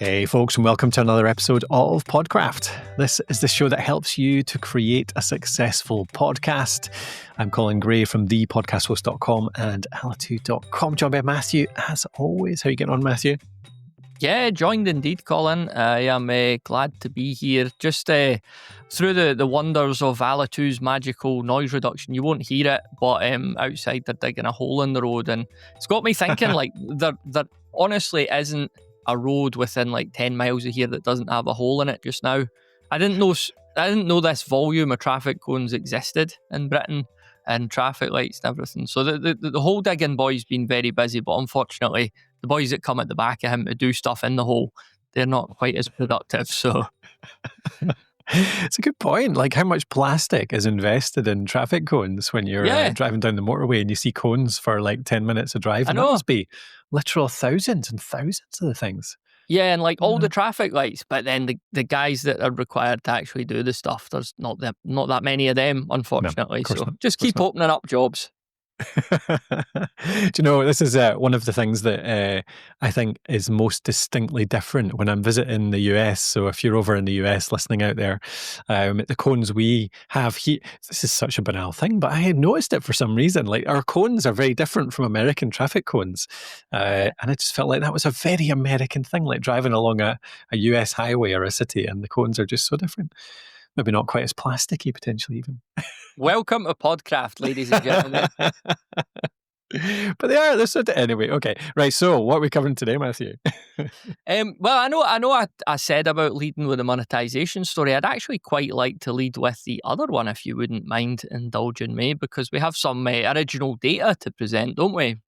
Hey folks, and welcome to another episode of Podcraft. This is the show that helps you to create a successful podcast. I'm Colin Gray from thepodcasthost.com and Alitu.com. Joined by Matthew, as always. How are you getting on, Matthew? Yeah, joined indeed, Colin. I am glad to be here. Just through the wonders of Alitu's magical noise reduction, you won't hear it, but outside they're digging a hole in the road, and it's got me thinking. Like there honestly isn't a road within like 10 miles of here that doesn't have a hole in it just now. I didn't know this volume of traffic cones existed in Britain, and traffic lights and everything. So the whole digging boy's been very busy, but unfortunately the boys that come at the back of him to do stuff in the hole, they're not quite as productive. So it's a good point. Like, how much plastic is invested in traffic cones when you're driving down the motorway and you see cones for like 10 minutes of drive? And that must be literal thousands and thousands of the things. Yeah, and like all the traffic lights, but then the guys that are required to actually do the stuff, there's not that many of them, unfortunately. No, so just keep opening up jobs. Do you know, this is one of the things that I think is most distinctly different when I'm visiting the US. So if you're over in the US listening out there, the cones we have here, this is such a banal thing, but I had noticed it for some reason. Like, our cones are very different from American traffic cones. And I just felt like that was a very American thing, like driving along a US highway or a city, and the cones are just so different. Maybe not quite as plasticky, potentially, even. Welcome to Podcraft, ladies and gentlemen. But they're so anyway. Okay, right. So, what are we covering today, Matthew? Well, I know. I said about leading with a monetization story. I'd actually quite like to lead with the other one, if you wouldn't mind indulging me, because we have some original data to present, don't we?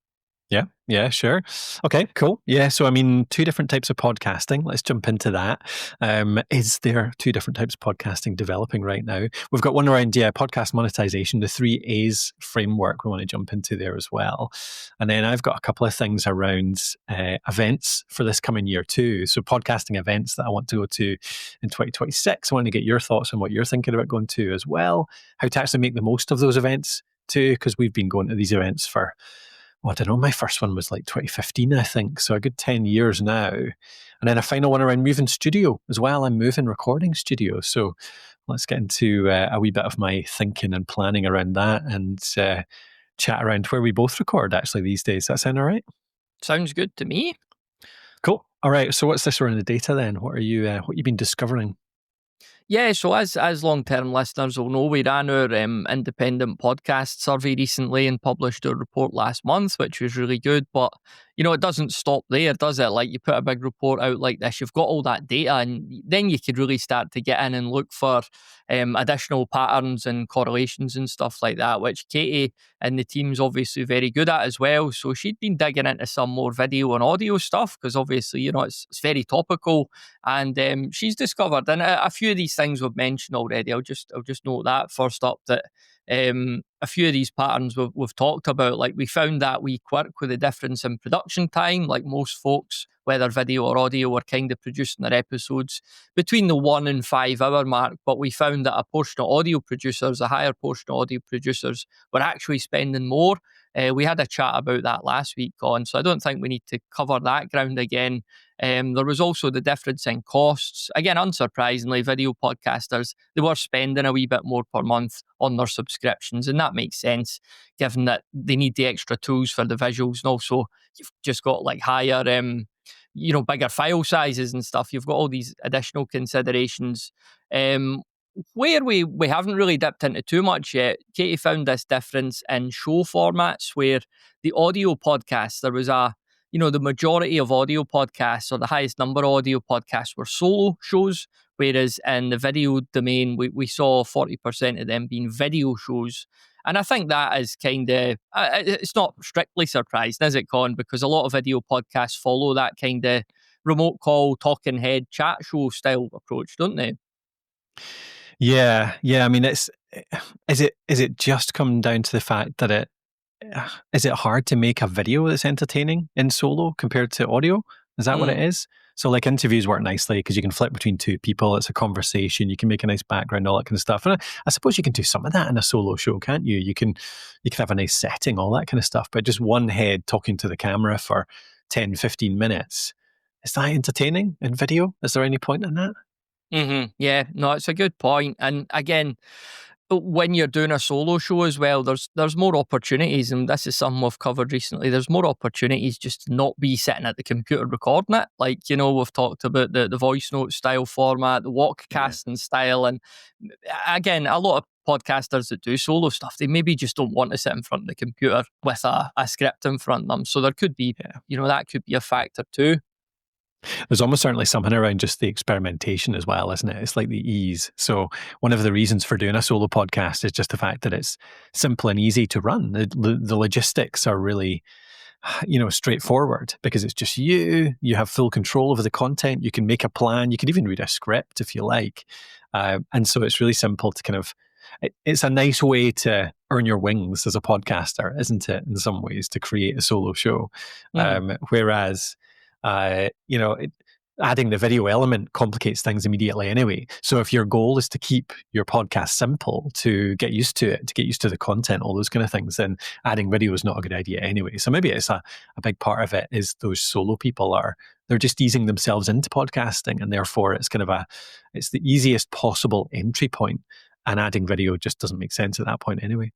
Yeah, sure. Okay, cool. Yeah, so I mean, two different types of podcasting. Let's jump into that. Is there two different types of podcasting developing right now? We've got one around podcast monetization, the 3 A's framework we want to jump into there as well. And then I've got a couple of things around events for this coming year too. So podcasting events that I want to go to in 2026. I want to get your thoughts on what you're thinking about going to as well. How to actually make the most of those events too, because we've been going to these events for, I don't know, my first one was like 2015, I think. So a good 10 years now. And then a final one around moving studio as well. I'm moving recording studio. So let's get into a wee bit of my thinking and planning around that, and chat around where we both record actually these days. Does that sound all right? Sounds good to me. Cool. All right. So what's this around the data then? What you been discovering? Yeah, so as long-term listeners will know, we ran our independent podcast survey recently and published our report last month, which was really good. But, you know, it doesn't stop there, does it? Like, you put a big report out like this, you've got all that data, and then you could really start to get in and look for additional patterns and correlations and stuff like that, which Katie and the team's obviously very good at as well. So she'd been digging into some more video and audio stuff, because obviously, you know, it's very topical. And she's discovered, and a few of these things we've mentioned already, I'll just note that first up, that a few of these patterns we've talked about, like we found that we quirk with the difference in production time. Like most folks, whether video or audio, are kind of producing their episodes between the 1 and 5 hour mark, but we found that a higher portion of audio producers were actually spending more. We had a chat about that last week, Colin, so I don't think we need to cover that ground again. There was also the difference in costs. Again, unsurprisingly, video podcasters, they were spending a wee bit more per month on their subscriptions, and that makes sense given that they need the extra tools for the visuals, and also you've just got like higher, bigger file sizes and stuff. You've got all these additional considerations. Where we haven't really dipped into too much yet, Katie found this difference in show formats, where the audio podcasts, there was the majority of audio podcasts, or the highest number of audio podcasts, were solo shows, whereas in the video domain, we saw 40% of them being video shows. And I think that is kind of, it's not strictly surprising, is it, Con? Because a lot of video podcasts follow that kind of remote call, talking head, chat show style approach, don't they? Yeah. I mean, is it just come down to the fact that is it hard to make a video that's entertaining in solo compared to audio? Is that what it is? So like interviews work nicely because you can flip between two people. It's a conversation. You can make a nice background, all that kind of stuff. And I suppose you can do some of that in a solo show, can't you? You can have a nice setting, all that kind of stuff. But just one head talking to the camera for 10, 15 minutes, is that entertaining in video? Is there any point in that? Yeah, no, it's a good point. And again, when you're doing a solo show as well, there's more opportunities, and this is something we've covered recently. There's more opportunities just to not be sitting at the computer recording it. Like, we've talked about the voice note style format, the walkcasting style, and again, a lot of podcasters that do solo stuff, they maybe just don't want to sit in front of the computer with a script in front of them. So there could be, that could be a factor too. There's almost certainly something around just the experimentation as well, isn't it? It's like the ease. So one of the reasons for doing a solo podcast is just the fact that it's simple and easy to run. The logistics are really, straightforward because it's just you. You have full control over the content. You can make a plan. You can even read a script if you like. And so it's really simple to kind of, it's a nice way to earn your wings as a podcaster, isn't it? In some ways, to create a solo show. Whereas, adding the video element complicates things immediately anyway. So if your goal is to keep your podcast simple, to get used to it, to get used to the content, all those kind of things, then adding video is not a good idea anyway. So maybe it's a big part of it is those solo people they're just easing themselves into podcasting, and therefore it's it's the easiest possible entry point, and adding video just doesn't make sense at that point anyway.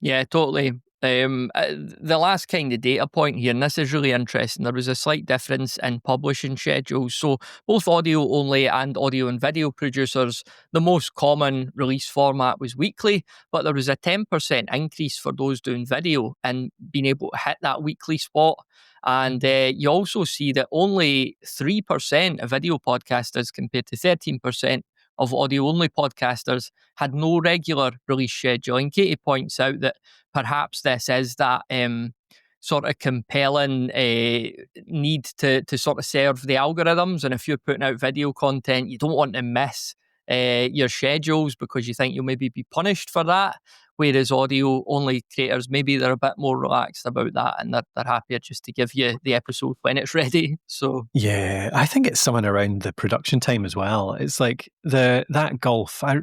Yeah, totally. The last kind of data point here, and this is really interesting, there was a slight difference in publishing schedules. So both audio only and audio and video producers, the most common release format was weekly, but there was a 10% increase for those doing video and being able to hit that weekly spot. And you also see that only 3% of video podcasters compared to 13% of audio-only podcasters had no regular release schedule. And Katie points out that perhaps this is that sort of compelling need to sort of serve the algorithms. And if you're putting out video content, you don't want to miss your schedules because you think you'll maybe be punished for that. Whereas audio-only creators, maybe they're a bit more relaxed about that, and they're happier just to give you the episode when it's ready. So yeah, I think it's something around the production time as well. It's like that gulf. I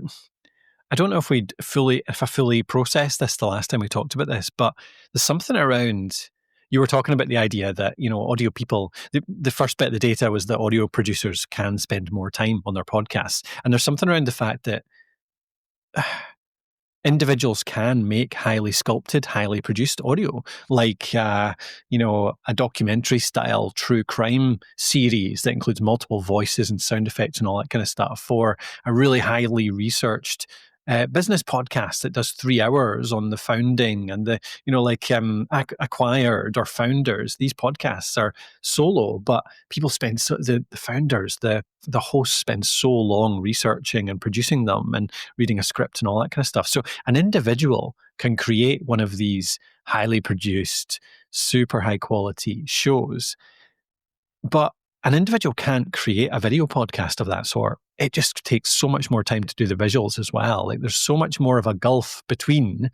don't know if I fully processed this the last time we talked about this, but there's something around. You were talking about the idea that, audio people, the first bit of the data was that audio producers can spend more time on their podcasts. And there's something around the fact that individuals can make highly sculpted, highly produced audio, like, a documentary style true crime series that includes multiple voices and sound effects and all that kind of stuff, or a really highly researched business podcast that does 3 hours on the founding and Acquired or Founders. These podcasts are solo, but people spend the founders, the hosts spend so long researching and producing them and reading a script and all that kind of stuff. So an individual can create one of these highly produced, super high quality shows, but an individual can't create a video podcast of that sort. It just takes so much more time to do the visuals as well. Like, there's so much more of a gulf between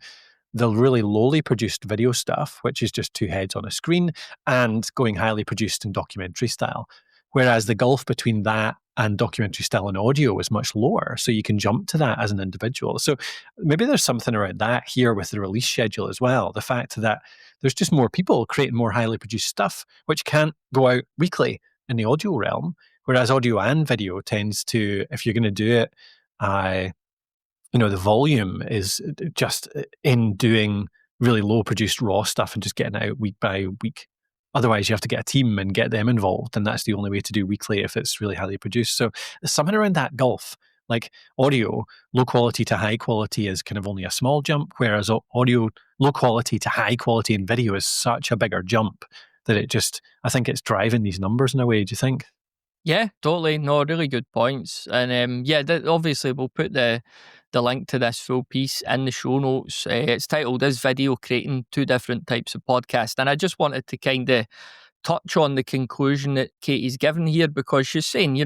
the really lowly produced video stuff, which is just 2 heads on a screen, and going highly produced in documentary style. Whereas the gulf between that and documentary style and audio is much lower. So you can jump to that as an individual. So maybe there's something around that here with the release schedule as well. The fact that there's just more people creating more highly produced stuff, which can't go out weekly in the audio realm, whereas audio and video tends to, if you're going to do it, the volume is just in doing really low produced raw stuff and just getting it out week by week. Otherwise, you have to get a team and get them involved, and that's the only way to do weekly if it's really highly produced. So there's something around that gulf. Like, audio, low quality to high quality is kind of only a small jump, whereas audio, low quality to high quality in video is such a bigger jump that I think it's driving these numbers in a way. Do you think? Yeah, totally. No, really good points. And obviously we'll put the link to this full piece in the show notes. It's titled, "Is Video Creating Two Different Types of Podcasts?" And I just wanted to kind of touch on the conclusion that Katie's given here, because she's saying,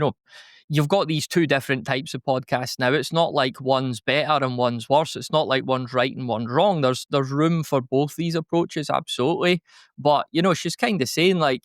you've got these two different types of podcasts now. It's not like one's better and one's worse. It's not like one's right and one's wrong. There's room for both these approaches, absolutely. But, she's kind of saying, like,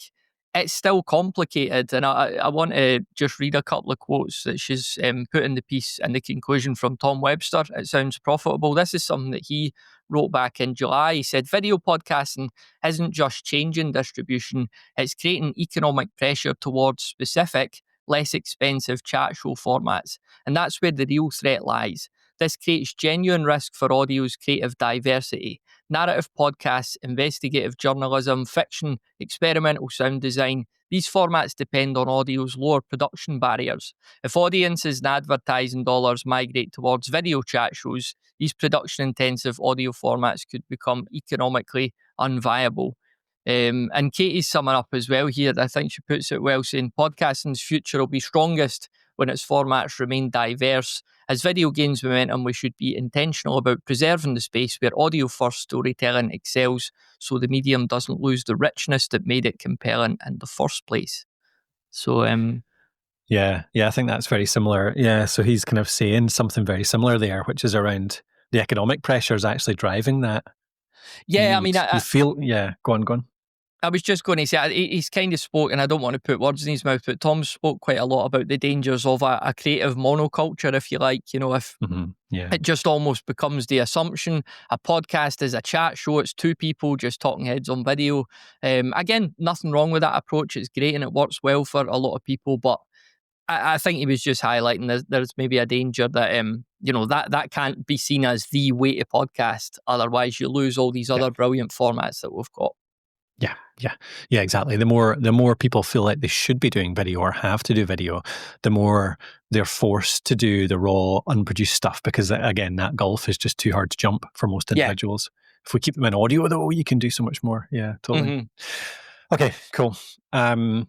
it's still complicated. And I want to just read a couple of quotes that she's put in the piece in the conclusion from Tom Webster. It sounds profitable. This is something that he wrote back in July. He said, video podcasting isn't just changing distribution, it's creating economic pressure towards specific, less expensive chat show formats. And that's where the real threat lies. This creates genuine risk for audio's creative diversity. Narrative podcasts, investigative journalism, fiction, experimental sound design, these formats depend on audio's lower production barriers. If audiences and advertising dollars migrate towards video chat shows, these production-intensive audio formats could become economically unviable. And Katie's summing up as well here, I think she puts it well, saying podcasting's future will be strongest when its formats remain diverse. As video gains momentum, we should be intentional about preserving the space where audio-first storytelling excels so the medium doesn't lose the richness that made it compelling in the first place. So, Yeah, I think that's very similar. Yeah, so he's kind of saying something very similar there, which is around the economic pressures actually driving that. Yeah, I mean, you feel, yeah, go on. I was just going to say, he's kind of spoke, and I don't want to put words in his mouth, but Tom spoke quite a lot about the dangers of a creative monoculture, if you like. You know, if it just almost becomes the assumption a podcast is a chat show, it's two people just talking heads on video. Again, nothing wrong with that approach. It's great and it works well for a lot of people, but I think he was just highlighting there's maybe a danger that that can't be seen as the way to podcast. Otherwise, you lose all these other brilliant formats that we've got. Yeah, exactly. The more people feel like they should be doing video or have to do video, the more they're forced to do the raw, unproduced stuff because, again, that gulf is just too hard to jump for most individuals. If we keep them in audio, though, you can do so much more. Yeah, totally. Mm-hmm. Okay, cool. Right.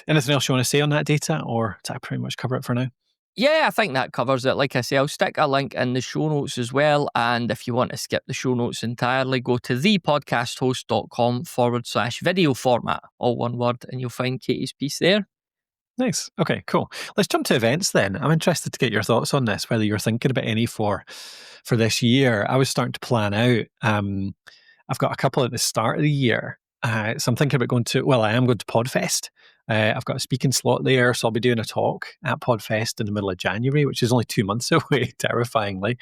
Anything else you want to say on that data, or did I pretty much cover it for now? Yeah, I think that covers it. Like I say, I'll stick a link in the show notes as well. And if you want to skip the show notes entirely, go to thepodcasthost.com/video format, all one word, and you'll find Katie's piece there. Nice. Okay, cool. Let's jump to events then. I'm interested to get your thoughts on this, whether you're thinking about any for this year. I was starting to plan out. I've got a couple at the start of the year. So I'm thinking about I am going to Podfest. I've got a speaking slot there, so I'll be doing a talk at Podfest in the middle of January, which is only 2 months away, terrifyingly.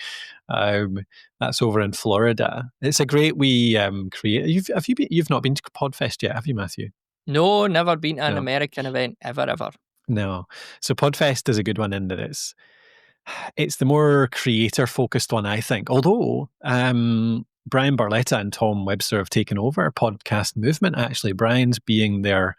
That's over in Florida. It's a great you've not been to Podfest yet, have you, Matthew? No, never been to an American event, ever. No. So Podfest is a good one in that it's the more creator-focused one, I think. Although Brian Barletta and Tom Webster have taken over Podcast Movement, actually. Brian's being their...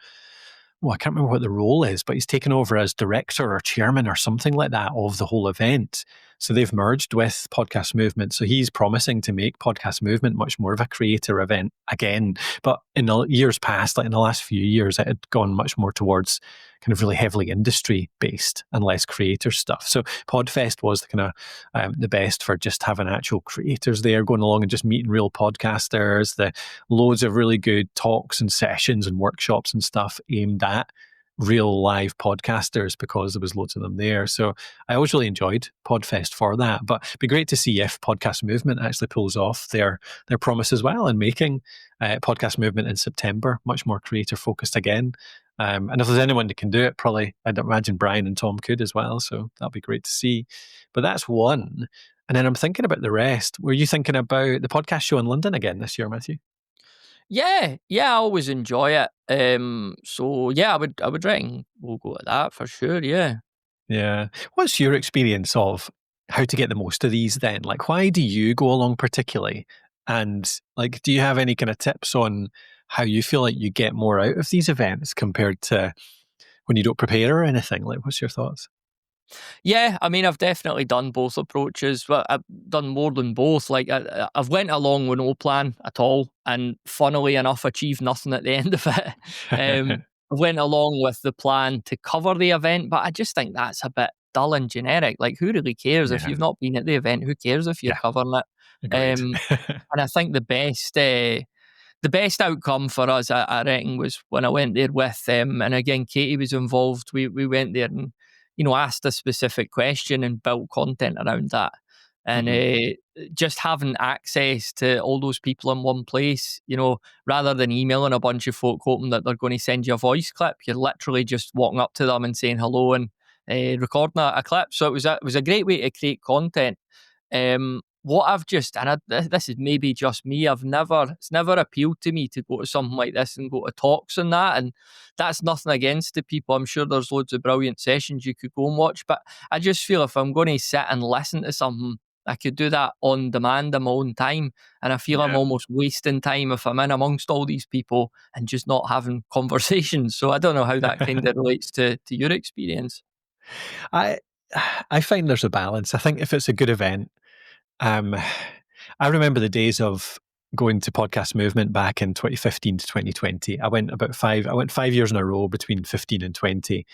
Well, I can't remember what the role is, but he's taken over as director or chairman or something like that of the whole event. So they've merged with Podcast Movement. So he's promising to make Podcast Movement much more of a creator event again. But in the years past, like in the last few years, it had gone much more towards kind of really heavily industry based and less creator stuff. So Podfest was the kind of the best for just having actual creators there going along and just meeting real podcasters. The loads of really good talks and sessions and workshops and stuff aimed at real live podcasters because there was loads of them there. So I always really enjoyed Podfest for that. But it'd be great to see if Podcast Movement actually pulls off their promise as well and making Podcast Movement in September much more creator focused again. And if there's anyone that can do it, probably I'd imagine Brian and Tom could as well. So that'll be great to see. But that's one. And then I'm thinking about the rest. Were you thinking about the podcast show in London again this year, Matthew? Yeah, I always enjoy it. So yeah, I would reckon we'll go at that for sure. Yeah. What's your experience of how to get the most of these then? Like, why do you go along particularly? And like, do you have any kind of tips on how you feel like you get more out of these events compared to when you don't prepare or anything? Like, what's your thoughts? Yeah, I mean, I've definitely done both approaches, but I've done more than both. Like, I've went along with no plan at all, and funnily enough, achieved nothing at the end of it. I went along with the plan to cover the event, but I just think that's a bit dull and generic. Like, who really cares if you've not been at the event? Who cares if you're covering it? And I think the best outcome for us, I reckon, was when I went there with them. And again, Katie was involved. We went there and, asked a specific question and built content around that. And just having access to all those people in one place, rather than emailing a bunch of folk hoping that they're going to send you a voice clip, you're literally just walking up to them and saying hello and recording a clip. So it was a great way to create content. what I've just, and this is maybe just me, it's never appealed to me to go to something like this and go to talks and that. And that's nothing against the people. I'm sure there's loads of brilliant sessions you could go and watch, but I just feel if I'm going to sit and listen to something, I could do that on demand in my own time. And I feel I'm Yeah. almost wasting time if I'm in amongst all these people and just not having conversations. So I don't know how that kind of relates to your experience. I I find there's a balance. I think if it's a good event, um, I remember the days of going to Podcast Movement back in 2015 to 2020. I went 5 years in a row between 15 and 20.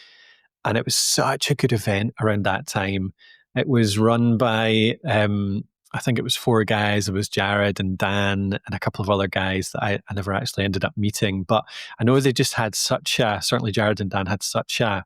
And it was such a good event around that time. It was run by, I think it was four guys. It was Jared and Dan and a couple of other guys that I never actually ended up meeting. But I know they just had certainly Jared and Dan had such a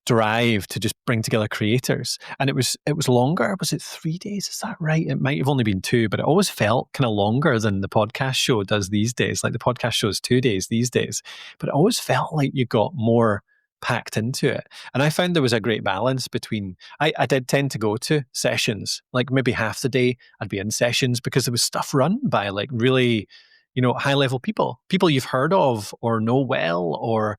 drive to just bring together creators. And it was longer. Was it 3 days? Is that right? It might have only been two, but it always felt kind of longer than the podcast show does these days. Like the podcast show is 2 days these days, but it always felt like you got more packed into it. And I found there was a great balance between, I did tend to go to sessions, like maybe half the day I'd be in sessions because there was stuff run by like really, high level people you've heard of or know well, or,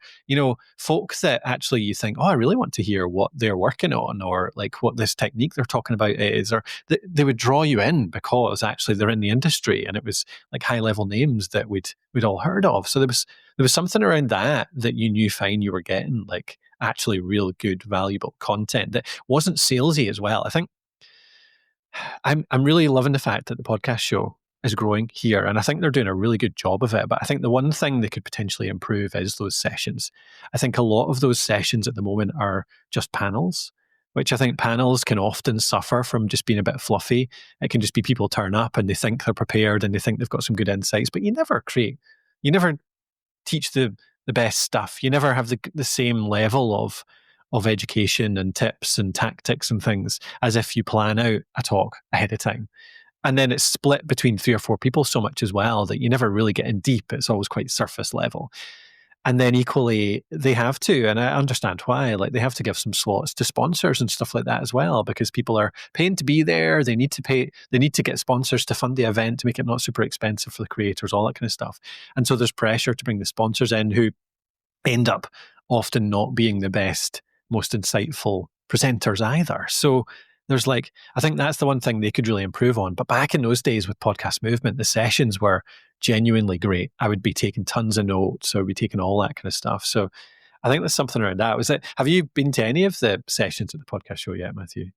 folk that actually you think, oh, I really want to hear what they're working on, or like what this technique they're talking about is, or they would draw you in because actually they're in the industry and it was like high level names that we'd all heard of. So there was something around that you knew fine you were getting like actually real good, valuable content that wasn't salesy as well. I think I'm really loving the fact that the podcast show is growing here, and I think they're doing a really good job of it. But I think the one thing they could potentially improve is those sessions. I think a lot of those sessions at the moment are just panels, which I think panels can often suffer from just being a bit fluffy. It can just be people turn up and they think they're prepared and they think they've got some good insights, but you never teach the best stuff. You never have the same level of education and tips and tactics and things as if you plan out a talk ahead of time. And then it's split between 3 or 4 people so much as well that you never really get in deep. It's always quite surface level. And then equally, they have to, and I understand why, like they have to give some slots to sponsors and stuff like that as well, because people are paying to be there. They need to get sponsors to fund the event to make it not super expensive for the creators, all that kind of stuff. And so there's pressure to bring the sponsors in who end up often not being the best, most insightful presenters either. So there's like, I think that's the one thing they could really improve on. But back in those days with Podcast Movement, the sessions were genuinely great. I would be taking tons of notes. I would be taking all that kind of stuff. So I think there's something around that. Have you been to any of the sessions at the podcast show yet, Matthew?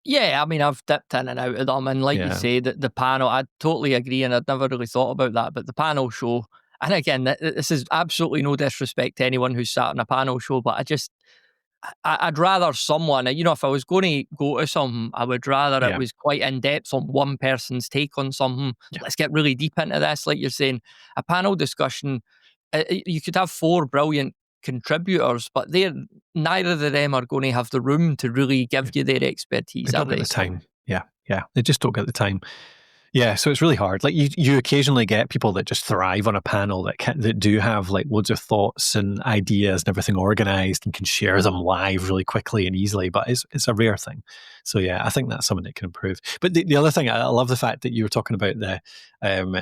Yeah, I mean, I've dipped in and out of them. And like you say, the panel, I totally agree. And I'd never really thought about that. But the panel show, and again, this is absolutely no disrespect to anyone who's sat on a panel show, but I'd rather someone, if I was going to go to something, I would rather it was quite in depth on one person's take on something. Yeah. Let's get really deep into this. Like you're saying, a panel discussion, you could have 4 brilliant contributors, but neither of them are going to have the room to really give you their expertise. They don't get the time. Yeah. They just don't get the time. Yeah, so it's really hard. Like you occasionally get people that just thrive on a panel that do have like loads of thoughts and ideas and everything organized and can share them live really quickly and easily, but it's a rare thing. So yeah, I think that's something that can improve. But the other thing, I love the fact that you were talking about the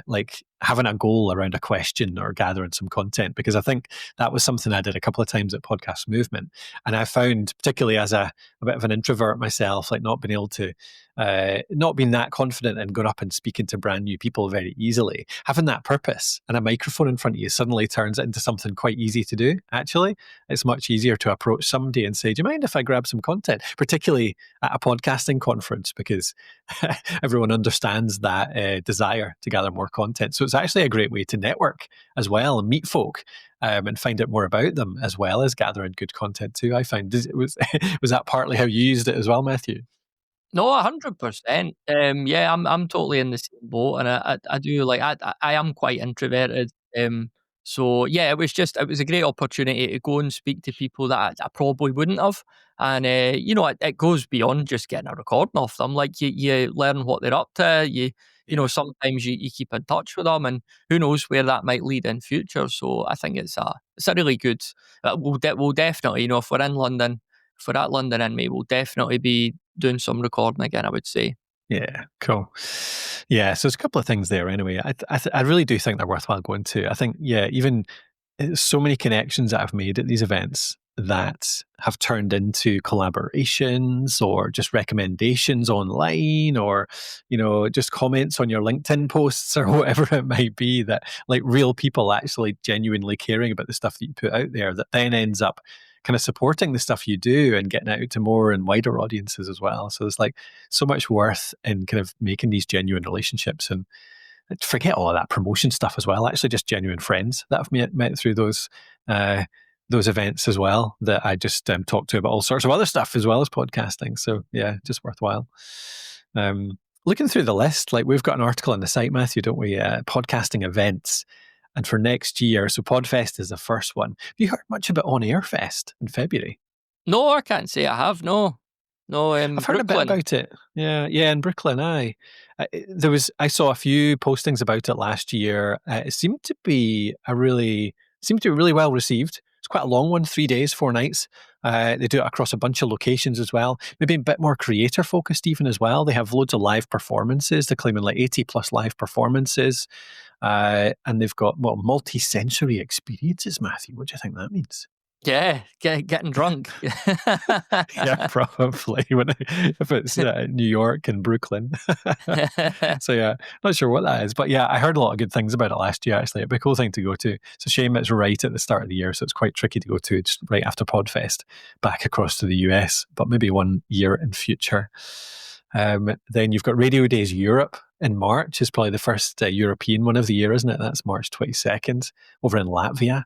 like having a goal around a question or gathering some content, because I think that was something I did a couple of times at Podcast Movement. And I found, particularly as a bit of an introvert myself, like not being able to, not being that confident in going up and speaking to brand new people very easily, having that purpose and a microphone in front of you suddenly turns it into something quite easy to do. Actually, it's much easier to approach somebody and say, do you mind if I grab some content? Particularly at a podcasting conference, because everyone understands that desire to gather more content. So it's actually a great way to network as well and meet folk and find out more about them, as well as gathering good content too. I found was that partly how you used it as well, Matthew? No, 100%. Yeah, I'm totally in the same boat, and I do like I am quite introverted. So yeah, it was a great opportunity to go and speak to people that I probably wouldn't have, and it goes beyond just getting a recording off them. Like you learn what they're up to. Sometimes you keep in touch with them, and who knows where that might lead in future. So I think it's a really good. We'll definitely, if we're in London, if we're at London in May, we'll definitely be doing some recording again, I would say. Yeah, cool. Yeah, so there's a couple of things there anyway. I really do think they're worthwhile going to. I think, yeah, even so many connections that I've made at these events that have turned into collaborations or just recommendations online or, just comments on your LinkedIn posts or whatever it might be, that like real people actually genuinely caring about the stuff that you put out there that then ends up kind of supporting the stuff you do and getting out to more and wider audiences as well. So there's like so much worth in kind of making these genuine relationships, and forget all of that promotion stuff as well. Actually, just genuine friends that I've met through those events as well, that I just talk to about all sorts of other stuff as well as podcasting. So yeah, just worthwhile. Looking through the list, like we've got an article on the site, Matthew, don't we? Podcasting events. And for next year, so Podfest is the first one. Have you heard much about On Air Fest in February? No, I can't say I have. No, I've heard a bit about it. Yeah, in Brooklyn. I saw a few postings about it last year. It seemed to be really well received. It's quite a long one, 3 days, 4 nights. They do it across a bunch of locations as well. Maybe a bit more creator focused even as well. They have loads of live performances. They're claiming like 80 plus live performances. And they've got multi-sensory experiences, Matthew. What do you think that means? Yeah, getting drunk. Yeah, probably if it's New York and Brooklyn. So yeah, not sure what that is, but yeah, I heard a lot of good things about it last year. Actually, it'd be a cool thing to go to. It's a shame it's right at the start of the year, so it's quite tricky to go to just right after Podfest back across to the US. But maybe one year in future. Then you've got Radio Days Europe in March. Is probably the first European one of the year, isn't it? That's March 22nd over in Latvia.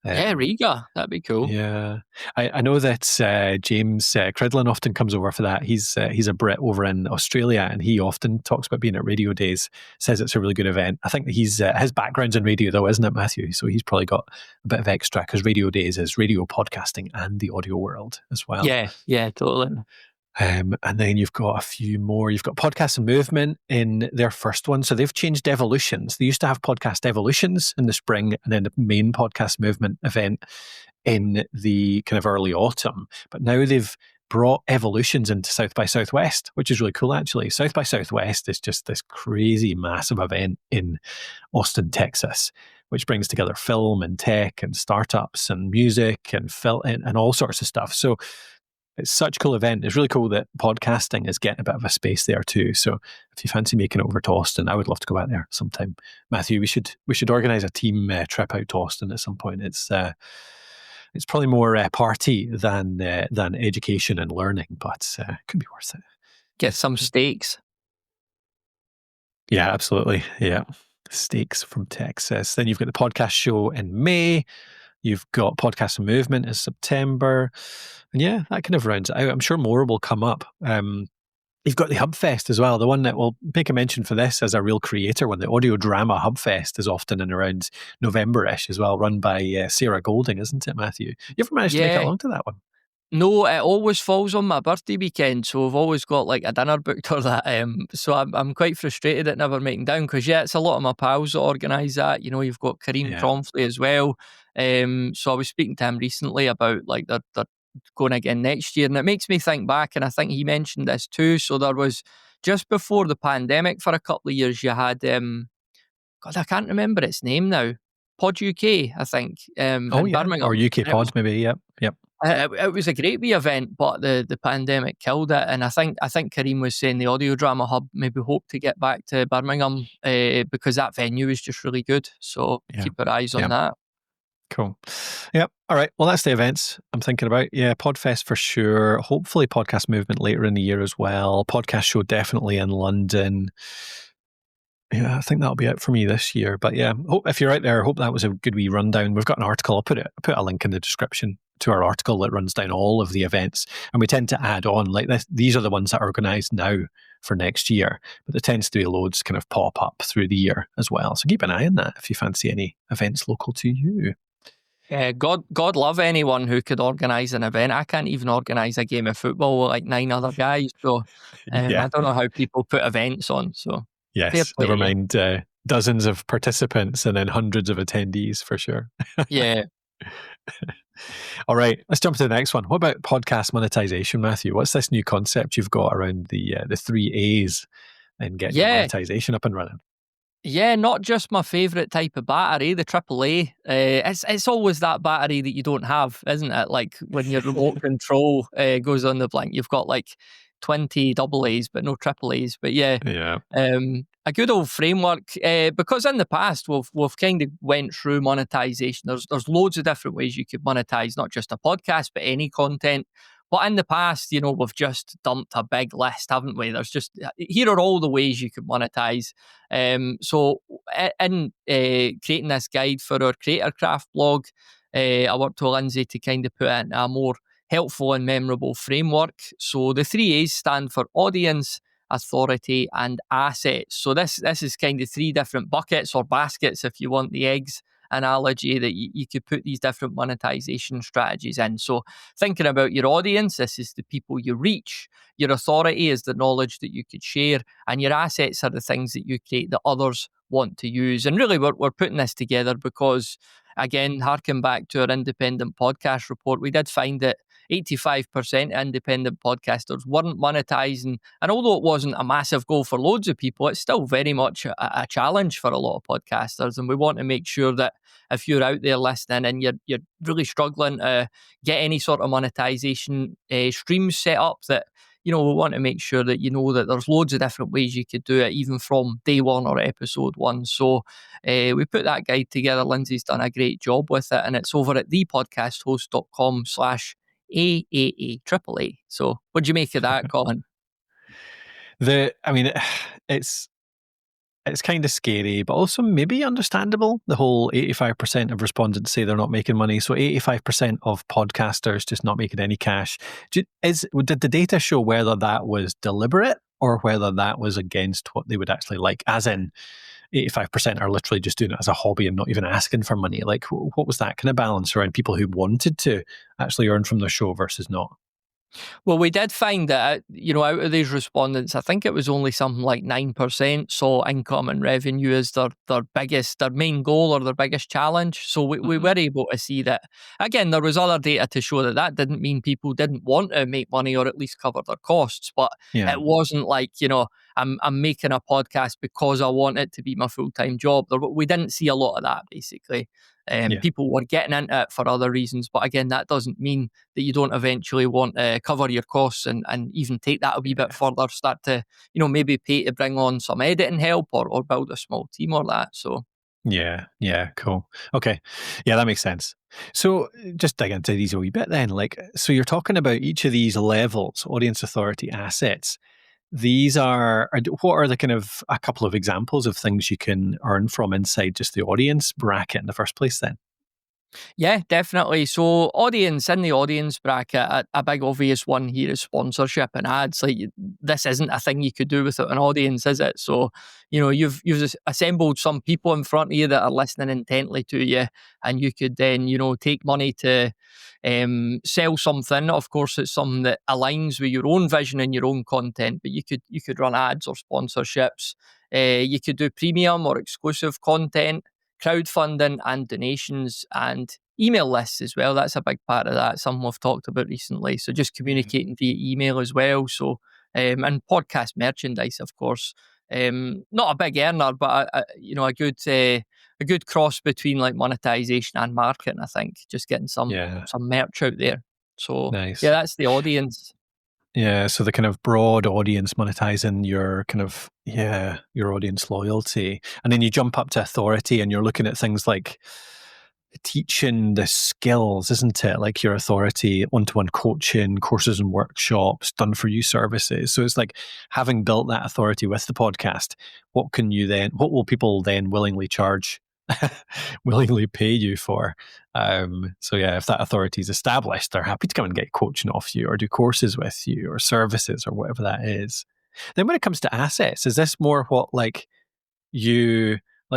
Yeah, Riga. That'd be cool. Yeah, I know that James Cridlin often comes over for that. He's a Brit over in Australia, and he often talks about being at Radio Days. Says it's a really good event. I think that he's his background's in radio, though, isn't it, Matthew? So he's probably got a bit of extra because Radio Days is radio podcasting and the audio world as well. Yeah, totally. And then you've got a few more. You've got Podcast Movement in their first one. So they've changed Evolutions. They used to have Podcast Evolutions in the spring and then the main Podcast Movement event in the kind of early autumn. But now they've brought Evolutions into South by Southwest, which is really cool, actually. South by Southwest is just this crazy, massive event in Austin, Texas, which brings together film and tech and startups and music and film and all sorts of stuff. So it's such a cool event. It's really cool that podcasting is getting a bit of a space there too. So if you fancy making it over to Austin, I would love to go out there sometime. Matthew, we should organise a team trip out to Austin at some point. It's probably more party than education and learning, but it could be worth it. Get some steaks. Yeah, absolutely. Yeah, steaks from Texas. Then you've got the podcast show in May. You've got Podcast Movement in September. And yeah, that kind of rounds it out. I'm sure more will come up. You've got the Hubfest as well. The one that will make a mention for this as a real creator one. The Audio Drama Hubfest is often in around November-ish as well, run by Sarah Golding, isn't it, Matthew? You ever managed to make it along to that one? No, it always falls on my birthday weekend, so I've always got like a dinner booked or that. So I'm quite frustrated at never making down because it's a lot of my pals that organise that. You've got Kareem Tromfley as well. So I was speaking to him recently about like they're going again next year, and it makes me think back, and I think he mentioned this too. So there was just before the pandemic for a couple of years, you had God, I can't remember its name now. Pod UK, I think. In Birmingham. Or UK Pod, maybe. Yep. It was a great wee event, but the pandemic killed it. And I think Kareem was saying the Audio Drama Hub maybe hope to get back to Birmingham because that venue is just really good. So keep our eyes on that. Cool. Yep. All right. Well, that's the events I'm thinking about. Yeah, Podfest for sure. Hopefully Podcast Movement later in the year as well. Podcast show definitely in London. Yeah, I think that'll be it for me this year. But yeah, if you're out there, I hope that was a good wee rundown. We've got an article. I'll put a link in the description to our article that runs down all of the events. And we tend to add on, like this, these are the ones that are organised now for next year. But there tends to be loads kind of pop up through the year as well. So keep an eye on that if you fancy any events local to you. God love anyone who could organise an event. I can't even organise a game of football with like 9 other guys. So I don't know how people put events on. So yes, never mind dozens of participants and then hundreds of attendees for sure. Yeah. All right, let's jump to the next one. What about podcast monetization, Matthew? What's this new concept you've got around the 3 A's and getting your Yeah, monetization up and running? yeah, not just my favourite type of battery, the AAA. It's always that battery that you don't have, isn't it? Like when your remote control goes on the blink, you've got like 20 AA's, but no AAA's. But yeah, Yeah. a good old framework because in the past we've kind of went through monetization. There's loads of different ways you could monetize, not just a podcast, but any content. But in the past, we've just dumped a big list, haven't we? There's just here are all the ways you could monetize. So in creating this guide for our CreatorCraft blog, I worked with Lindsay to kind of put in a more helpful and memorable framework. So the 3 A's stand for audience, authority, and assets. So this is kind of 3 different buckets or baskets, if you want the eggs analogy, that you could put these different monetization strategies in. So thinking about your audience, this is the people you reach. Your authority is the knowledge that you could share, and your assets are the things that you create that others want to use. And really, we're putting this together because, again, harken back to our independent podcast report, we did find that 85% independent podcasters weren't monetizing. And although it wasn't a massive goal for loads of people, it's still very much a challenge for a lot of podcasters. And we want to make sure that if you're out there listening and you're really struggling to get any sort of monetization streams set up, that we want to make sure that you know that there's loads of different ways you could do it, even from day one or episode one. So we put that guide together. Lindsay's done a great job with it, and it's over at thepodcasthost.com/AAA. So what do you make of that, Colin? It's kind of scary, but also maybe understandable. The whole 85% of respondents say they're not making money. So 85% of podcasters just not making any cash. Did the data show whether that was deliberate or whether that was against what they would actually like? As in, 85% are literally just doing it as a hobby and not even asking for money. Like, what was that kind of balance around people who wanted to actually earn from the show versus not? Well, we did find that, out of these respondents, I think it was only something like 9% saw income and revenue as their main goal or their biggest challenge. So we were able to see that. Again, there was other data to show that didn't mean people didn't want to make money or at least cover their costs. But it wasn't like, I'm making a podcast because I want it to be my full-time job. We didn't see a lot of that, basically. People were getting into it for other reasons. But again, that doesn't mean that you don't eventually want to cover your costs and even take that a wee bit further, start to, maybe pay to bring on some editing help or build a small team or that. So yeah, cool. Okay. Yeah, that makes sense. So just dig into these a wee bit then. So you're talking about each of these levels, audience, authority, assets. These what are the kind of a couple of examples of things you can earn from inside just the audience bracket in the first place then? Yeah, definitely. So in the audience bracket, a big obvious one here is sponsorship and ads. Like, this isn't a thing you could do without an audience, is it? So, you've assembled some people in front of you that are listening intently to you, and you could then, take money to sell something. Of course, it's something that aligns with your own vision and your own content, but you could run ads or sponsorships. You could do premium or exclusive content, crowdfunding and donations, and email lists as well. That's a big part of that, something we've talked about recently. So just communicating via email as well. So and podcast merchandise, of course. Not a big earner, but a good cross between like monetization and marketing. I think just getting some merch out there. So nice. Yeah, that's the audience. Yeah, so the kind of broad audience monetizing your kind of, your audience loyalty. And then you jump up to authority and you're looking at things like teaching the skills, isn't it? Like your authority, one-to-one coaching, courses and workshops, done for you services. So it's like, having built that authority with the podcast, what will people then willingly charge, willingly pay you for? If that authority is established, they're happy to come and get coaching off you or do courses with you or services or whatever that is. Then when it comes to assets, is this more what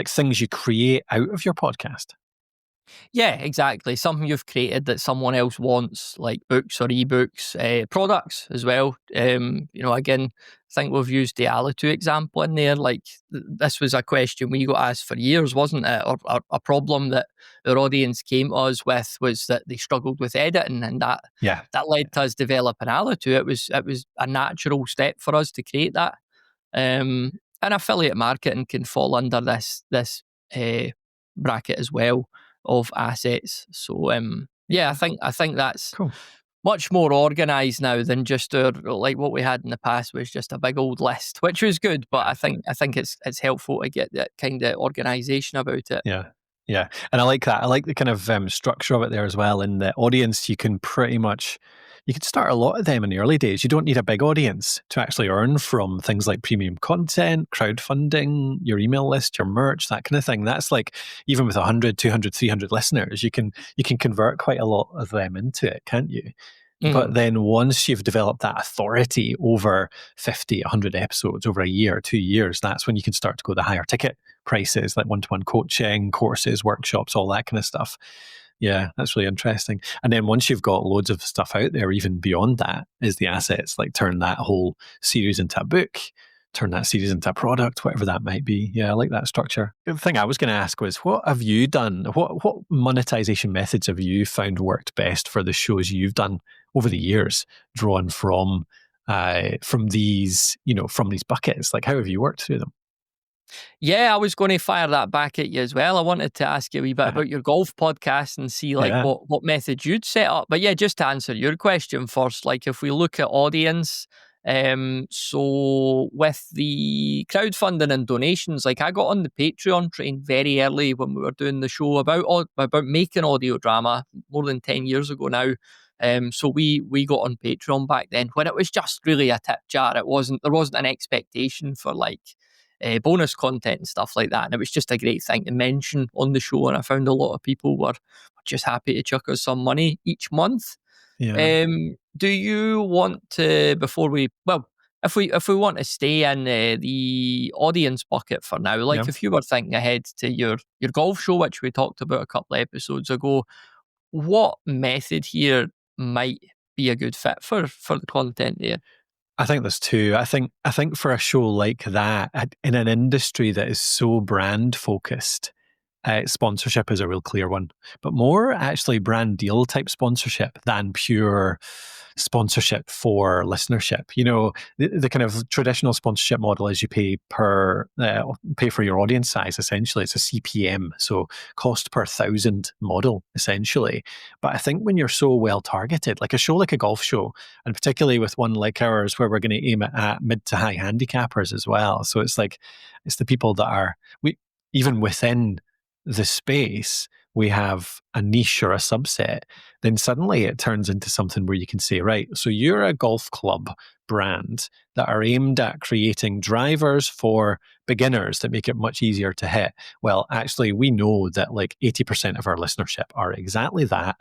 things you create out of your podcast? Yeah, exactly. Something you've created that someone else wants, like books or ebooks, products as well. Again, I think we've used the Alitu example in there. Like this was a question we got asked for years, wasn't it? Or a problem that our audience came to us with was that they struggled with editing, and that Yeah. led to us developing Alitu. It was a natural step for us to create that. And affiliate marketing can fall under this bracket as well of assets. So I think that's Cool. much more organized now than just like what we had in the past was just a big old list, which was good. But I think it's helpful to get that kind of organization about it. Yeah. Yeah. And I like that. I like the kind of structure of it there as well. In the audience, you can start a lot of them in the early days. You don't need a big audience to actually earn from things like premium content, crowdfunding, your email list, your merch, that kind of thing. That's like, even with 100, 200, 300 listeners, you can convert quite a lot of them into it, can't you? But then once you've developed that authority over 50, 100 episodes over a year, 2 years, that's when you can start to go the higher ticket prices, like one-to-one coaching, courses, workshops, all that kind of stuff. Yeah, that's really interesting. And then once you've got loads of stuff out there, even beyond that, is the assets, like turn that whole series into a book, turn that series into a product, whatever that might be. Yeah, I like that structure. The thing I was going to ask was, what have you done? What monetization methods have you found worked best for the shows you've done over the years, drawn from these buckets? Like, how have you worked through them? Yeah, I was going to fire that back at you as well. I wanted to ask you a wee bit about your golf podcast and see what method you'd set up. But yeah, just to answer your question first, like if we look at audience, so with the crowdfunding and donations, like I got on the Patreon train very early when we were doing the show about making audio drama more than 10 years ago now. So we got on Patreon back then when it was just really a tip jar. There wasn't an expectation for like bonus content and stuff like that. And it was just a great thing to mention on the show. And I found a lot of people were just happy to chuck us some money each month. Yeah. Do you want to, if we want to stay in the audience bucket for now, like if you were thinking ahead to your golf show, which we talked about a couple of episodes ago, what method here might be a good fit for the content there? I think there's two. I think for a show like that, in an industry that is so brand focused, sponsorship is a real clear one, but more actually brand deal type sponsorship than pure sponsorship for listenership. You know, the kind of traditional sponsorship model is you pay for your audience size. Essentially, it's a CPM, so cost per thousand model essentially. But I think when you're so well targeted, like a show like a golf show, and particularly with one like ours where we're going to aim at mid to high handicappers as well. So it's the people that even within the space, we have a niche or a subset, then suddenly it turns into something where you can say, right, so you're a golf club brand that are aimed at creating drivers for beginners that make it much easier to hit. Well, actually, we know that like 80% of our listenership are exactly that.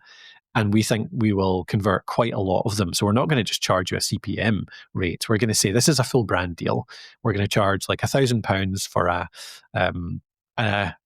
And we think we will convert quite a lot of them. So we're not going to just charge you a CPM rate. We're going to say, this is a full brand deal. We're going to charge like £1,000 for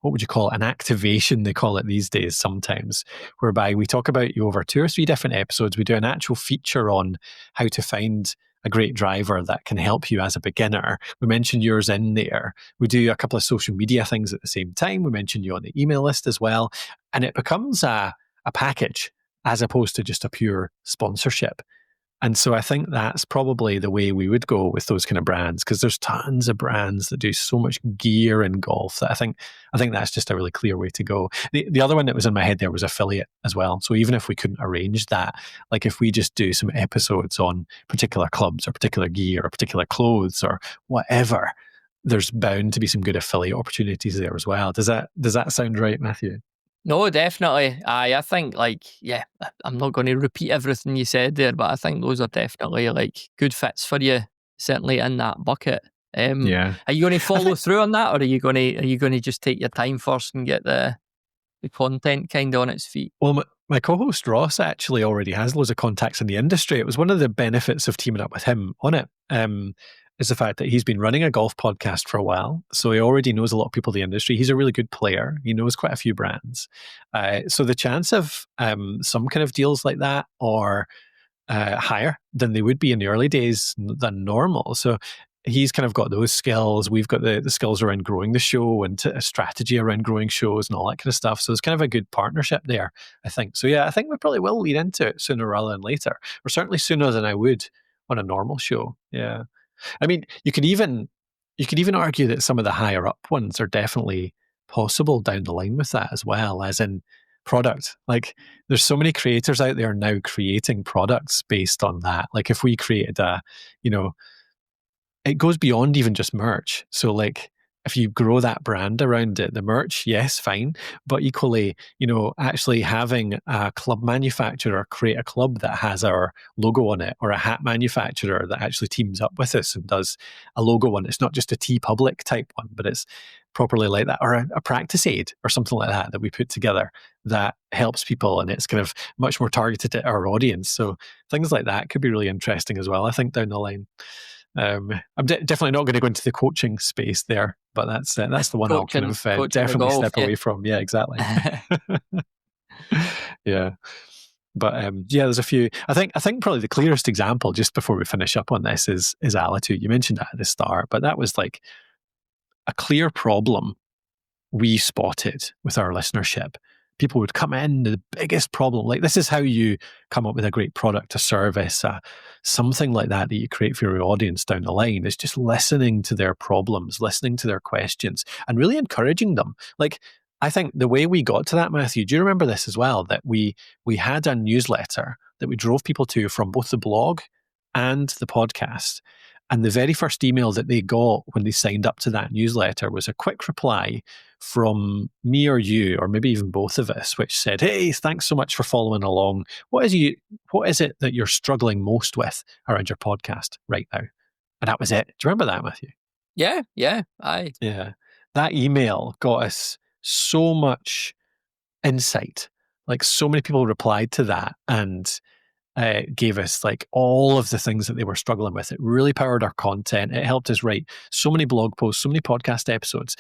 what would you call it? An activation, they call it these days sometimes, whereby we talk about you over 2 or 3 different episodes. We do an actual feature on how to find a great driver that can help you as a beginner. We mentioned yours in there. We do a couple of social media things at the same time. We mentioned you on the email list as well. And it becomes a package as opposed to just a pure sponsorship. And so I think that's probably the way we would go with those kind of brands, because there's tons of brands that do so much gear in golf that I think that's just a really clear way to go. The other one that was in my head there was affiliate as well. So even if we couldn't arrange that, like if we just do some episodes on particular clubs or particular gear or particular clothes or whatever, there's bound to be some good affiliate opportunities there as well. Does that sound right, Matthew? No, definitely. I think I'm not going to repeat everything you said there, but I think those are definitely like good fits for you, certainly in that bucket. Are you going to follow through on that, or are you going to just take your time first and get the content kind of on its feet? Well, my co-host Ross actually already has loads of contacts in the industry. It was one of the benefits of teaming up with him on it. is the fact that he's been running a golf podcast for a while. So he already knows a lot of people in the industry. He's a really good player. He knows quite a few brands. So the chance of some kind of deals like that are higher than they would be in the early days than normal. So he's kind of got those skills. We've got the skills around growing the show and a strategy around growing shows and all that kind of stuff. So it's kind of a good partnership there, I think. So yeah, I think we probably will lead into it sooner rather than later, or certainly sooner than I would on a normal show. Yeah. I mean, you could even argue that some of the higher up ones are definitely possible down the line with that as well, as in product. Like there's so many creators out there now creating products based on that. Like if we created it goes beyond even just merch. So like if you grow that brand around it, the merch, yes, fine. But equally, actually having a club manufacturer create a club that has our logo on it, or a hat manufacturer that actually teams up with us and does a logo one. It's not just a TeePublic type one, but it's properly like that, or a practice aid or something like that we put together that helps people, and it's kind of much more targeted at our audience. So things like that could be really interesting as well, I think, down the line. I'm definitely not going to go into the coaching space there, but that's the one I'll kind of definitely step away from. Yeah, exactly. Yeah, but there's a few. I think probably the clearest example, just before we finish up on this, is Alitu. You mentioned that at the start, but that was like a clear problem we spotted with our listenership. People would come in, the biggest problem, like this is how you come up with a great product, a service, something like that you create for your audience down the line, is just listening to their problems, listening to their questions, and really encouraging them. Like, I think the way we got to that, Matthew, do you remember this as well, that we had a newsletter that we drove people to from both the blog and the podcast. And the very first email that they got when they signed up to that newsletter was a quick reply from me or you, or maybe even both of us, which said, "Hey, thanks so much for following along. What is it that you're struggling most with around your podcast right now?" And that was it. Do you remember that, Matthew? Yeah. Yeah. That email got us so much insight. Like so many people replied to that and gave us like all of the things that they were struggling with. It really powered our content. It helped us write so many blog posts, so many podcast episodes.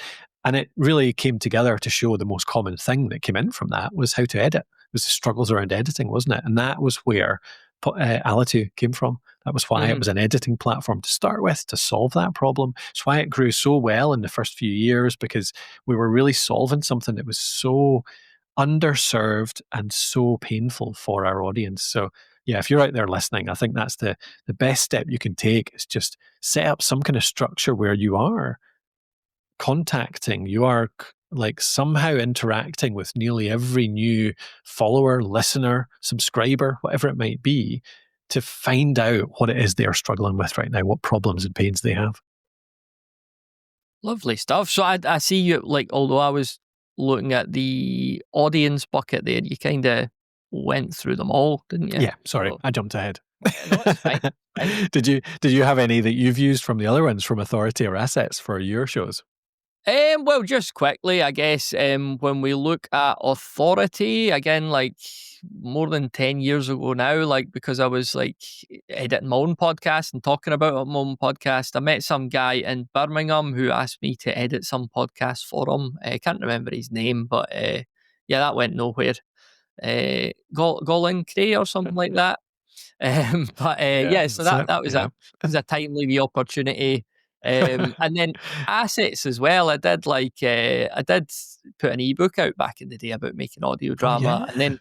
And it really came together to show the most common thing that came in from that was how to edit. It was the struggles around editing, wasn't it? And that was where Alitu came from. That was why it was an editing platform to start with, to solve that problem. It's why it grew so well in the first few years, because we were really solving something that was so underserved and so painful for our audience. So yeah, if you're out there listening, I think that's the best step you can take, is just set up some kind of structure where you are contacting, you are like somehow interacting with nearly every new follower, listener, subscriber, whatever it might be, to find out what it is they're struggling with right now, what problems and pains they have. Lovely stuff. So I see you, like, although I was looking at the audience bucket there, you kind of went through them all, didn't you? Yeah, sorry, I jumped ahead. No, it's fine. Did you have any that you've used from the other ones, from Authority or Assets, for your shows? Well, just quickly, I guess, when we look at Authority, again, like more than 10 years ago now, like, because I was like editing my own podcast and talking about my own podcast, I met some guy in Birmingham who asked me to edit some podcasts for him. I can't remember his name, but yeah, that went nowhere. Colin Cray or something like that. So that was a timely wee opportunity. And then Assets as well. I did put an ebook out back in the day about making audio drama, and then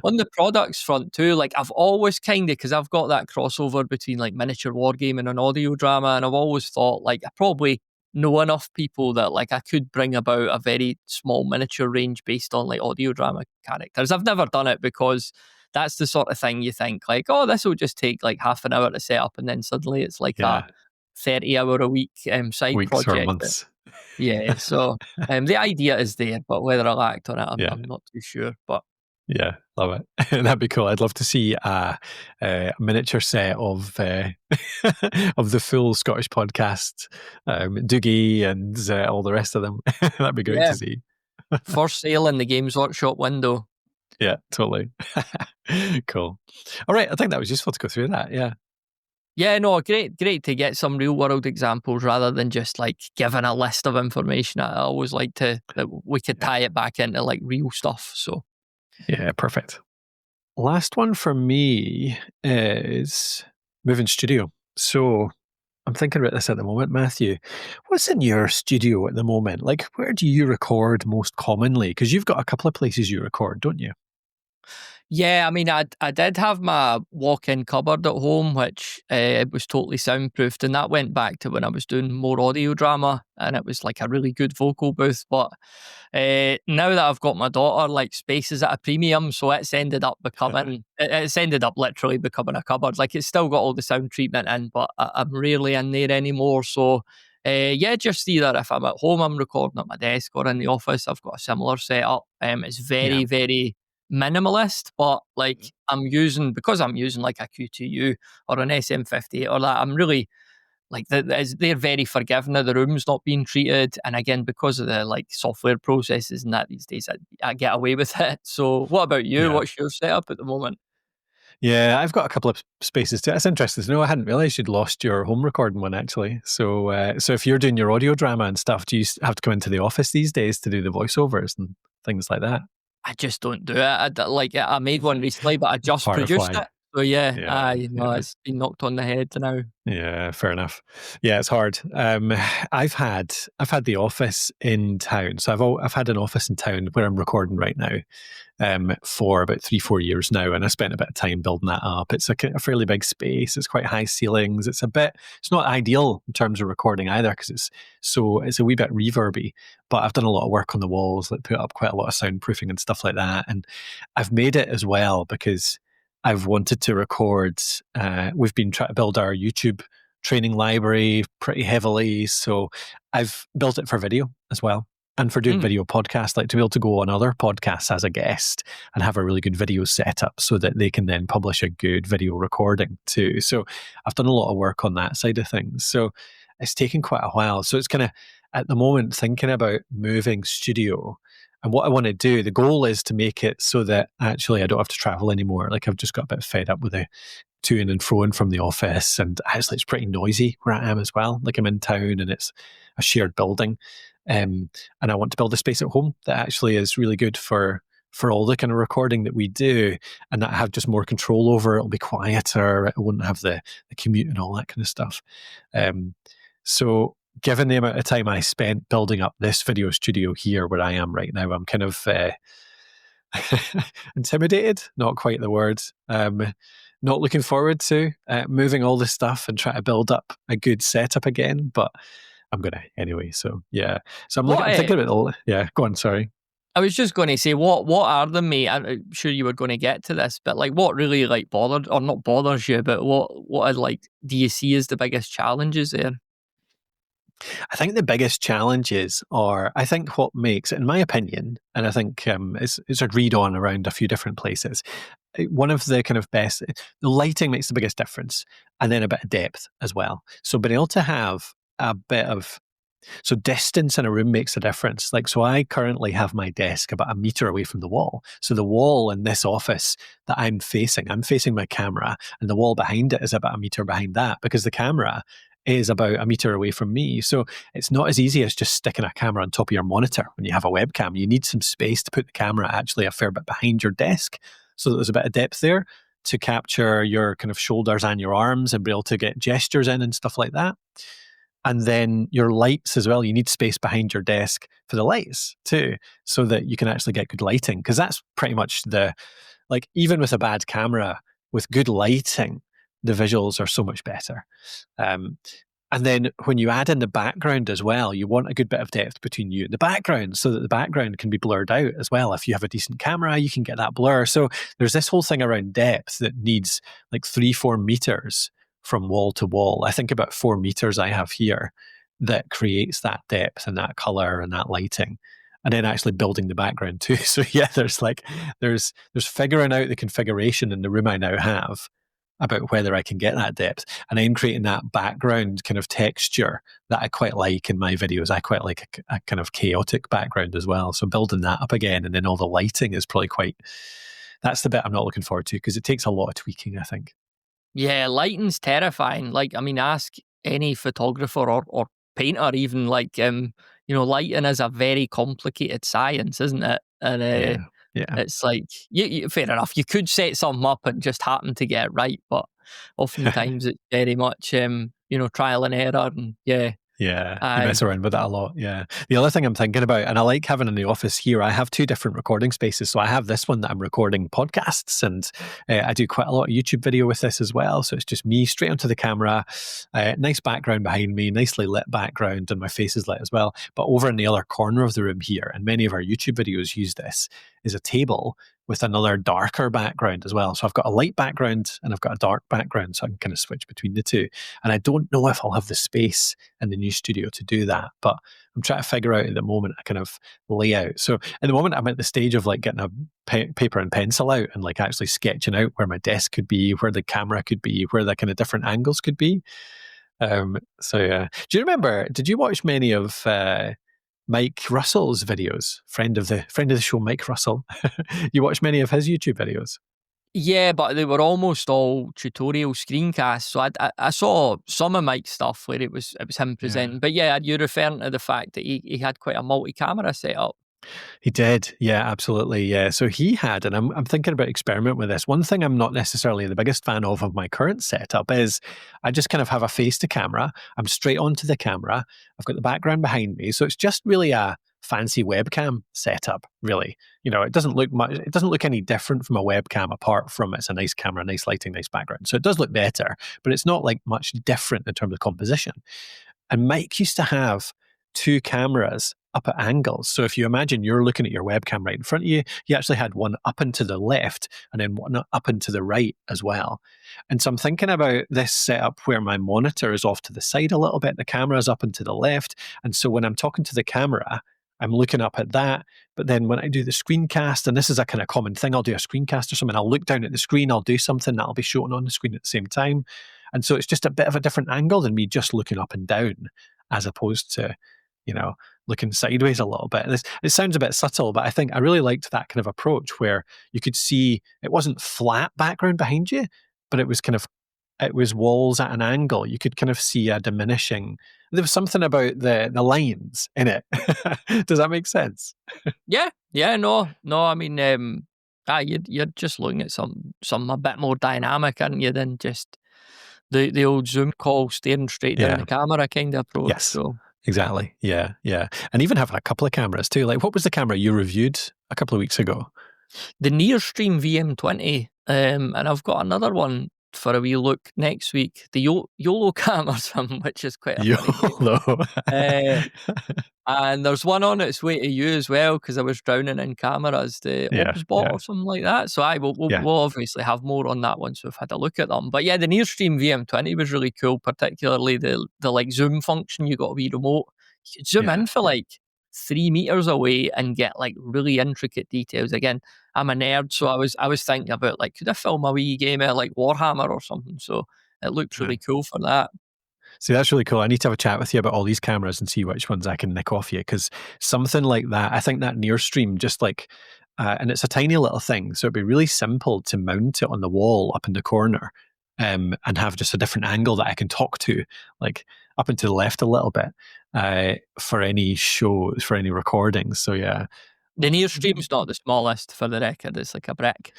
on the products front too. Like I've always because I've got that crossover between like miniature wargaming and audio drama, and I've always thought like I probably know enough people that like I could bring about a very small miniature range based on like audio drama characters. I've never done it because that's the sort of thing you think like, oh, this will just take like half an hour to set up, and then suddenly it's like a 30-hour a week side Weeks project. Or months. Yeah, so the idea is there, but whether I'll act on it, I'm not too sure. But yeah, love it. That'd be cool. I'd love to see a miniature set of of the full Scottish podcast, Doogie and all the rest of them. That'd be great to see. For sale in the Games Workshop window. Yeah, totally. Cool. All right, I think that was useful to go through that. Yeah. Yeah, no, great to get some real world examples rather than just like giving a list of information. I always like that we could tie it back into like real stuff. So Yeah, perfect. Last one for me is moving studio. So I'm thinking about this at the moment, Matthew. What's in your studio at the moment? Like, where do you record most commonly? Because you've got a couple of places you record, don't you? yeah, I mean, I did have my walk-in cupboard at home, which it was totally soundproofed, and that went back to when I was doing more audio drama, and it was like a really good vocal booth. But now that I've got my daughter, like space is at a premium, so it's ended up becoming it's ended up literally becoming a cupboard. Like it's still got all the sound treatment in, but I'm rarely in there anymore. So yeah, just either if I'm at home, I'm recording at my desk, or in the office, I've got a similar setup. It's Yeah. very minimalist, but like because I'm using like a Q2U or an SM58 or that, I'm really like they're very forgiving of the rooms not being treated, and again because of the like software processes and that these days, I get away with it. So, what about you? Yeah. What's your setup at the moment? Yeah, I've got a couple of spaces too. It's interesting to know. I hadn't realized you'd lost your home recording one actually. So if you're doing your audio drama and stuff, do you have to come into the office these days to do the voiceovers and things like that? I just don't do it. I made one recently, but I just produced Firefly. it. So yeah, Yeah, yeah. it's been knocked on the head now. Yeah, fair enough. Yeah, it's hard. I've had the office in town, so I've had an office in town where I'm recording right now, for about 3-4 years now, and I spent a bit of time building that up. It's a fairly big space. It's quite high ceilings. It's not ideal in terms of recording either because it's a wee bit reverby. But I've done a lot of work on the walls, like put up quite a lot of soundproofing and stuff like that, and I've made it as well because I've wanted to record. We've been trying to build our YouTube training library pretty heavily, so I've built it for video as well, and for doing Mm. video podcasts, like to be able to go on other podcasts as a guest and have a really good video setup so that they can then publish a good video recording too. So I've done a lot of work on that side of things. So it's taken quite a while. So it's kind of at the moment thinking about moving studio. And what I want to do, the goal is to make it so that actually I don't have to travel anymore. Like I've just got a bit fed up with the to and fro from the office, and actually it's pretty noisy where I am as well. Like I'm in town and it's a shared building, and I want to build a space at home that actually is really good for all the kind of recording that we do, and that I have just more control over. It'll be quieter. It won't have the commute and all that kind of stuff. So given the amount of time I spent building up this video studio here where I am right now, I'm kind of intimidated, not quite the word. Not looking forward to moving all this stuff and try to build up a good setup again, but I'm gonna anyway. So yeah, so I'm thinking about yeah. Go on, sorry. I was just going to say, what are the main? I'm sure you were going to get to this, but like, what really like bothered or not bothers you, but what like do you see as the biggest challenges there? I think the biggest challenges are, I think what makes, in my opinion, and I think it's agreed on around a few different places, one of the kind of best, the lighting makes the biggest difference, and then a bit of depth as well. So being able to have a bit of, so distance in a room makes a difference. Like, so I currently have my desk about a meter away from the wall. So the wall in this office that I'm facing my camera, and the wall behind it is about a meter behind that because the camera is about a meter away from me. So it's not as easy as just sticking a camera on top of your monitor when you have a webcam. You need some space to put the camera actually a fair bit behind your desk so that there's a bit of depth there to capture your kind of shoulders and your arms and be able to get gestures in and stuff like that. And then your lights as well. You need space behind your desk for the lights too, so that you can actually get good lighting. Because that's pretty much like, even with a bad camera, with good lighting, the visuals are so much better. And then when you add in the background as well, you want a good bit of depth between you and the background so that the background can be blurred out as well. If you have a decent camera, you can get that blur. So there's this whole thing around depth that needs like 3-4 meters from wall to wall. I think about 4 meters I have here that creates that depth and that color and that lighting. And then actually building the background too. So yeah, there's figuring out the configuration in the room I now have about whether I can get that depth, and then creating that background kind of texture that I quite like in my videos. I quite like a kind of chaotic background as well. So building that up again, and then all the lighting is probably that's the bit I'm not looking forward to because it takes a lot of tweaking, I think. Yeah, lighting's terrifying. Like, I mean, ask any photographer or painter, even lighting is a very complicated science, isn't it? And Yeah. Yeah. it's like, fair enough, you could set something up and just happen to get it right, but oftentimes it's very much, trial and error. And yeah, Yeah, you I mess around with that a lot, yeah. The other thing I'm thinking about, and I like having in the office here, I have 2 different recording spaces. So I have this one that I'm recording podcasts, and I do quite a lot of YouTube video with this as well. So it's just me straight onto the camera, nice background behind me, nicely lit background, and my face is lit as well. But over in the other corner of the room here, and many of our YouTube videos use this, is a table with another darker background as well. So I've got a light background and I've got a dark background, so I can kind of switch between the two. And I don't know if I'll have the space in the new studio to do that, but I'm trying to figure out at the moment a kind of layout. So at the moment, I'm at the stage of like getting a paper and pencil out and like actually sketching out where my desk could be, where the camera could be, where the kind of different angles could be. So yeah, do you remember? Did you watch many of Mike Russell's videos? Friend of the show, Mike Russell. You watch many of his YouTube videos? Yeah, but they were almost all tutorial screencasts. So I saw some of Mike's stuff where it was him Yeah. presenting. But yeah, you're referring to the fact that he had quite a multi-camera setup. He did. Yeah, absolutely. Yeah. So he had, and I'm thinking about experiment with this. One thing I'm not necessarily the biggest fan of my current setup is I just kind of have a face to camera. I'm straight onto the camera. I've got the background behind me. So it's just really a fancy webcam setup, really. It doesn't look much, it doesn't look any different from a webcam apart from it's a nice camera, nice lighting, nice background. So it does look better, but it's not like much different in terms of composition. And Mike used to have 2 cameras up at angles. So if you imagine you're looking at your webcam right in front of you, he actually had one up and to the left and then one up and to the right as well. And so I'm thinking about this setup where my monitor is off to the side a little bit, the camera is up and to the left. And so when I'm talking to the camera, I'm looking up at that. But then when I do the screencast, and this is a kind of common thing, I'll do a screencast or something, I'll look down at the screen, I'll do something that'll be shown on the screen at the same time. And so it's just a bit of a different angle than me just looking up and down, as opposed to, looking sideways a little bit. It sounds a bit subtle, but I think I really liked that kind of approach where you could see it wasn't flat background behind you, but it was walls at an angle. You could kind of see a diminishing. There was something about the lines in it. Does that make sense? Yeah, no. I mean, you're just looking at some a bit more dynamic, aren't you, than just the old Zoom call staring straight down Yeah. the camera kind of approach. Yes. So Exactly. Yeah. Yeah. And even having a couple of cameras too. Like, what was the camera you reviewed a couple of weeks ago? the Nearstream VM20, and I've got another one for a wee look next week. The YOLO cam or something, which is quite a funny name. YOLO. And there's one on its way to you as well, because I was drowning in cameras, the Yeah, Obsbot yeah. or something like that. So Yeah. we'll obviously have more on that once we've had a look at them. But yeah, the Nearstream VM20 was really cool, particularly the like zoom function. You got a wee remote. You could zoom Yeah. in for like 3 meters away and get like really intricate details. Again, I'm a nerd, so I was thinking about like, could I film a wee game of like Warhammer or something? So it looked really cool for that. See, that's really cool. I need to have a chat with you about all these cameras and see which ones I can nick off you, because something like that, I think that Nearstream, just like, and it's a tiny little thing, so it'd be really simple to mount it on the wall up in the corner, and have just a different angle that I can talk to, like up and to the left a little bit, for any shows, for any recordings. So yeah. The Nearstream's not the smallest, for the record. It's like a brick.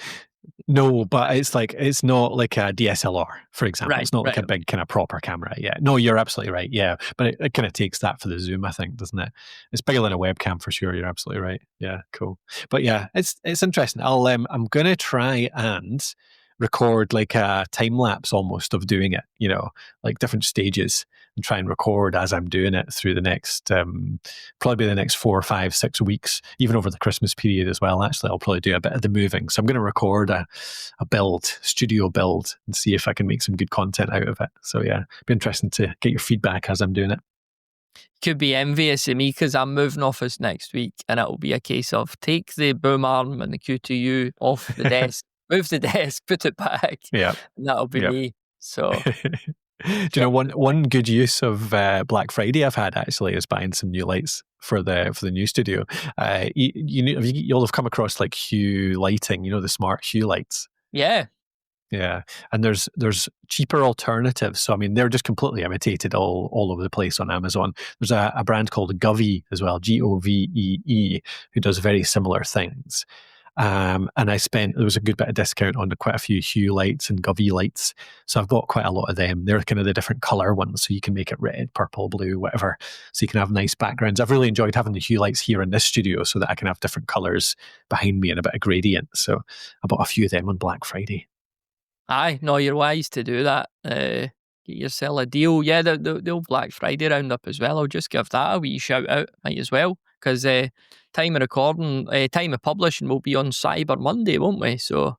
No, but it's not like a DSLR, for example. Right, It's not like right. a big kind of proper camera. Yeah. No, you're absolutely right. Yeah. But it kind of takes that for the zoom, I think, doesn't it? It's bigger than a webcam for sure. You're absolutely right. Yeah, cool. But yeah, it's interesting. I'm gonna try and record like a time lapse almost of doing it, like different stages, and try and record as I'm doing it through the next probably the next 4 or 5, 6 weeks, even over the Christmas period as well. Actually, I'll probably do a bit of the moving. So I'm going to record a studio build, and see if I can make some good content out of it. So yeah, be interesting to get your feedback as I'm doing it. Could be envious of me because I'm moving office next week, and it'll be a case of take the boom arm and the Q2U off the desk, move the desk, put it back, Yeah. and that'll be me. So do you know one good use of Black Friday I've had actually is buying some new lights for the new studio. You'll have come across like Hue lighting, the smart Hue lights. yeah, Yeah, and there's cheaper alternatives. So I mean, they're just completely imitated all over the place on Amazon. There's a brand called Govee as well, Govee, who does very similar things. And there was a good bit of discount on quite a few Hue lights and Govee lights. So I've bought quite a lot of them. They're kind of the different color ones. So you can make it red, purple, blue, whatever. So you can have nice backgrounds. I've really enjoyed having the Hue lights here in this studio so that I can have different colors behind me and a bit of gradient. So I bought a few of them on Black Friday. Aye, no, you're wise to do that. Get yourself a deal. Yeah, the old Black Friday roundup as well. I'll just give that a wee shout out, might as well, because time of recording, time of publishing will be on Cyber Monday, won't we? So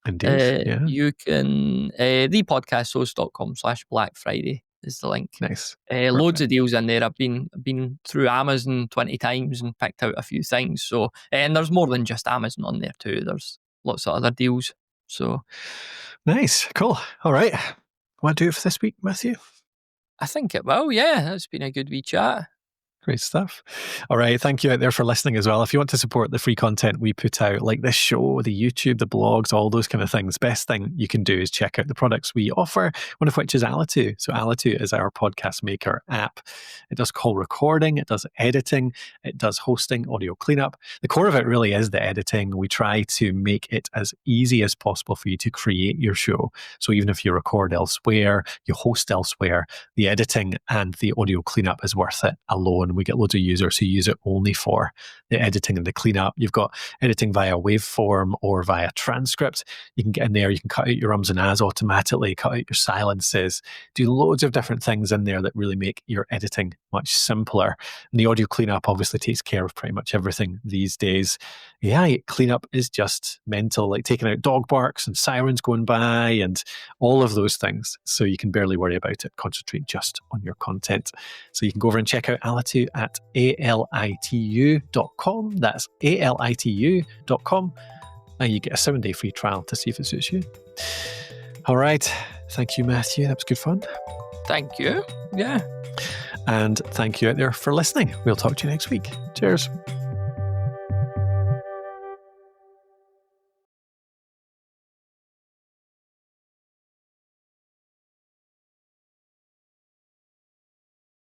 Indeed, yeah. you can thepodcasthost.com/Black Friday is the link. Nice. Loads of deals in there. I've been through Amazon 20 times and picked out a few things. So and there's more than just Amazon on there too. There's lots of other deals. So nice, cool. All right, want to do it for this week, Matthew? I think it will. Yeah, it's been a good wee chat. Great stuff. All right. Thank you out there for listening as well. If you want to support the free content we put out, like this show, the YouTube, the blogs, all those kind of things, best thing you can do is check out the products we offer, one of which is Alitu. So Alitu is our podcast maker app. It does call recording, it does editing, it does hosting, audio cleanup. The core of it really is the editing. We try to make it as easy as possible for you to create your show. So even if you record elsewhere, you host elsewhere, the editing and the audio cleanup is worth it alone. We get loads of users who use it only for the editing and the cleanup. You've got editing via waveform or via transcript. You can get in there, you can cut out your ums and ahs automatically, cut out your silences, do loads of different things in there that really make your editing much simpler. And the audio cleanup obviously takes care of pretty much everything these days. Yeah, cleanup is just mental, like taking out dog barks and sirens going by and all of those things. So you can barely worry about it. Concentrate just on your content. So you can go over and check out Alitu at alitu.com. That's alitu.com. And you get a 7-day free trial to see if it suits you. All right. Thank you, Matthew. That was good fun. Thank you. Yeah. And thank you out there for listening. We'll talk to you next week. Cheers.